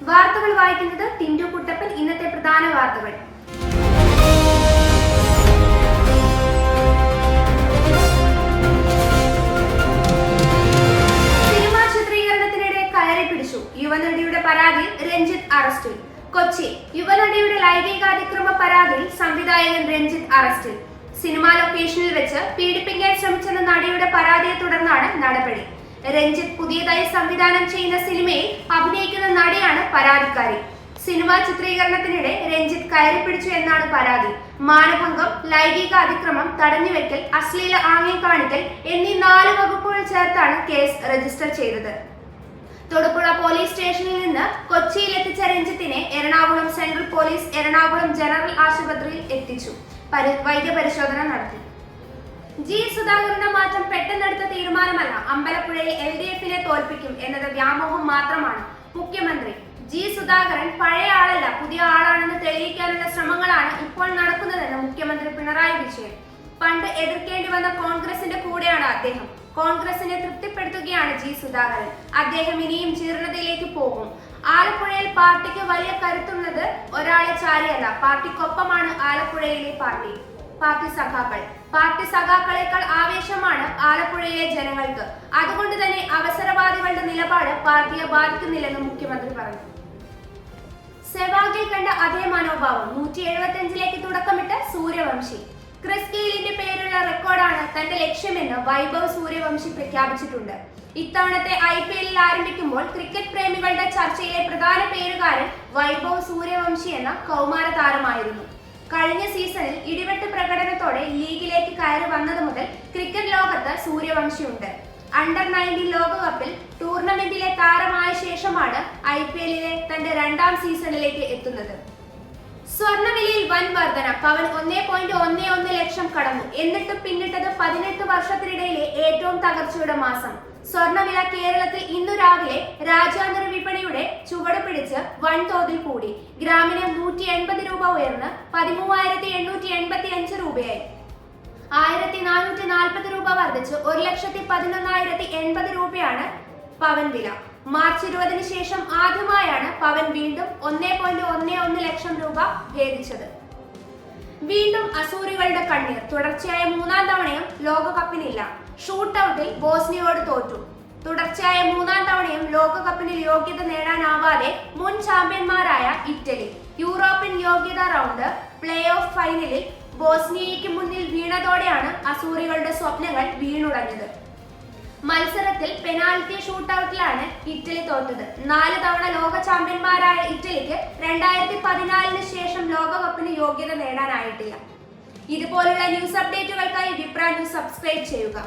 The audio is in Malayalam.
വാർത്തകൾ വായിക്കുന്നത് ടിൻഡു കുട്ടപ്പൻ. ഇന്നത്തെ പ്രധാന വാർത്തകൾ. സിനിമാ ചിത്രീകരണത്തിനിടെ കയറി പിടിച്ചു. യുവനടിയുടെ പരാതിയിൽ രഞ്ജിത്ത് അറസ്റ്റിൽ. കൊച്ചി. യുവനടിയുടെ ലൈംഗികാതിക്രമ പരാതിയിൽ സംവിധായകൻ രഞ്ജിത്ത് അറസ്റ്റിൽ. സിനിമാ ലൊക്കേഷനിൽ വെച്ച് പീഡിപ്പിക്കാൻ ശ്രമിച്ചെന്ന നടിയുടെ പരാതിയെ തുടർന്നാണ് നടപടി. രഞ്ജിത്ത് പുതിയതായി സംവിധാനം ചെയ്യുന്ന സിനിമയിൽ അഭിനയിക്കുന്ന നടിയാണ് പരാതിക്കാരി. സിനിമാ ചിത്രീകരണത്തിനിടെ രഞ്ജിത്ത് കയറിപ്പിടിച്ചു എന്നാണ് പരാതി. മാനഭംഗം, ലൈംഗിക അതിക്രമം, തടഞ്ഞുവെക്കൽ, അശ്ലീല ആംഗ്യം കാണിക്കൽ എന്നീ 4 വകുപ്പുകൾ ചേർത്താണ് കേസ് രജിസ്റ്റർ ചെയ്തത്. തൊടുപുഴ പോലീസ് സ്റ്റേഷനിൽ നിന്ന് കൊച്ചിയിൽ എത്തിച്ച രഞ്ജിത്തിനെ Ernakulam central police Ernakulam general ആശുപത്രിയിൽ എത്തിച്ചു. വൈദ്യപരിശോധന നടത്തി. ജി സുധാകരന്റെ മാറ്റം പെട്ടെന്നെടുത്ത തീരുമാനമല്ല. അമ്പലപ്പുഴയിൽ LDF-നെ തോൽപ്പിക്കും എന്നത് വ്യാമോഹം മാത്രമാണ്. മുഖ്യമന്ത്രി. ജി സുധാകരൻ പഴയ ആളല്ല, പുതിയ ആളാണെന്ന് തെളിയിക്കാനുള്ള ശ്രമങ്ങളാണ് ഇപ്പോൾ നടക്കുന്നതെന്ന് മുഖ്യമന്ത്രി പിണറായി വിജയൻ. പണ്ട് എതിർക്കേണ്ടി വന്ന കോൺഗ്രസിന്റെ കൂടെയാണ് അദ്ദേഹം. കോൺഗ്രസിനെ തൃപ്തിപ്പെടുത്തുകയാണ് ജി സുധാകരൻ. അദ്ദേഹം ഇനിയും ജീർണതയിലേക്ക് പോകും. ആലപ്പുഴയിൽ പാർട്ടിക്ക് വലിയ കരുത്തുള്ളത് ഒരാളെ ചാരിയല്ല, പാർട്ടിക്കൊപ്പമാണ് ആലപ്പുഴയിലെ പാർട്ടി സഖാക്കളെക്കാൾ ആവേശമാണ് ആലപ്പുഴയിലെ ജനങ്ങൾക്ക്. അതുകൊണ്ട് തന്നെ അവസരവാദികളുടെ നിലപാട് പാർട്ടിയെ ബാധിക്കുന്നില്ലെന്ന് മുഖ്യമന്ത്രി പറഞ്ഞു. സെവാഗിൽ കണ്ട അതേ മനോഭാവം 175ലേക്ക് തുടക്കമിട്ട സൂര്യവംശി. ക്രിസ് ഗെയിലിന്റെ പേരുള്ള റെക്കോർഡാണ് തന്റെ ലക്ഷ്യമെന്ന് വൈഭവ് സൂര്യവംശി പ്രഖ്യാപിച്ചിട്ടുണ്ട്. ഇത്തവണത്തെ IPL ആരംഭിക്കുമ്പോൾ ക്രിക്കറ്റ് പ്രേമികളുടെ ചർച്ചയിലെ പ്രധാന പേരുകാരൻ വൈഭവ് സൂര്യവംശി എന്ന കൗമാര താരമായിരുന്നു. കഴിഞ്ഞ സീസണിൽ ഇടിവെട്ട് പ്രകടനത്തോടെ ലീഗിലേക്ക് കയറി വന്നത് മുതൽ ക്രിക്കറ്റ് ലോകത്ത് സൂര്യവംശിയുണ്ട്. അണ്ടർ-19 ലോകകപ്പിൽ ടൂർണമെന്റിലെ താരമായ ശേഷമാണ് IPL-ലെ തന്റെ 2ാം സീസണിലേക്ക് എത്തുന്നത്. സ്വർണ്ണവിലയിൽ വൻ വർധന. പവൻ 1.11 ലക്ഷം കടന്നു. എന്നിട്ടും പിന്നിട്ടത് 18 വർഷത്തിനിടയിലെ ഏറ്റവും തകർച്ചയുടെ മാസം. സ്വർണ്ണവില കേരളത്തിൽ ഇന്നു രാവിലെ രാജ്യാന്തര വിപണിയുടെ ചുവട് പിടിച്ച് വൻതോതിൽ കൂടി. ഗ്രാമിന് 180 രൂപ ഉയർന്ന് 13,885 രൂപയായി. 1,440 രൂപ വർദ്ധിച്ച് 1,11,080 രൂപയാണ് പവൻ വില. മാർച്ച് 20-ന് ശേഷം ആദ്യമായാണ് പവൻ വീണ്ടും 1.11 ലക്ഷം രൂപ ഭേദിച്ചത്. വീണ്ടും അസൂരികളുടെ കണ്ണീർ. തുടർച്ചയായ 3ാം തവണയും ലോകകപ്പിനില്ല. ഷൂട്ടൌട്ടിൽ ബോസ്നിയയോട് തോറ്റു. തുടർച്ചയായ 3ാം തവണയും ലോകകപ്പിന് യോഗ്യത നേടാനാവാതെ മുൻ ചാമ്പ്യന്മാരായ ഇറ്റലി യൂറോപ്യൻ യോഗ്യതാ റൗണ്ട് പ്ലേ ഓഫ് ഫൈനലിൽ ബോസ്നിയയ്ക്ക് മുന്നിൽ വീണതോടെയാണ് അസൂരികളുടെ സ്വപ്നങ്ങൾ വീണുടഞ്ഞത്. മത്സരത്തിൽ പെനാൽറ്റി ഷൂട്ടൌട്ടിലാണ് ഇറ്റലി തോറ്റത്. 4 തവണ ലോക ചാമ്പ്യന്മാരായ ഇറ്റലിക്ക് 2014-ന് ശേഷം ലോകകപ്പിന് യോഗ്യത നേടാനായിട്ടില്ല. ഇതുപോലുള്ള ന്യൂസ് അപ്ഡേറ്റുകൾക്കായി വിപ്ര ന്യൂസ് സബ്സ്ക്രൈബ് ചെയ്യുക.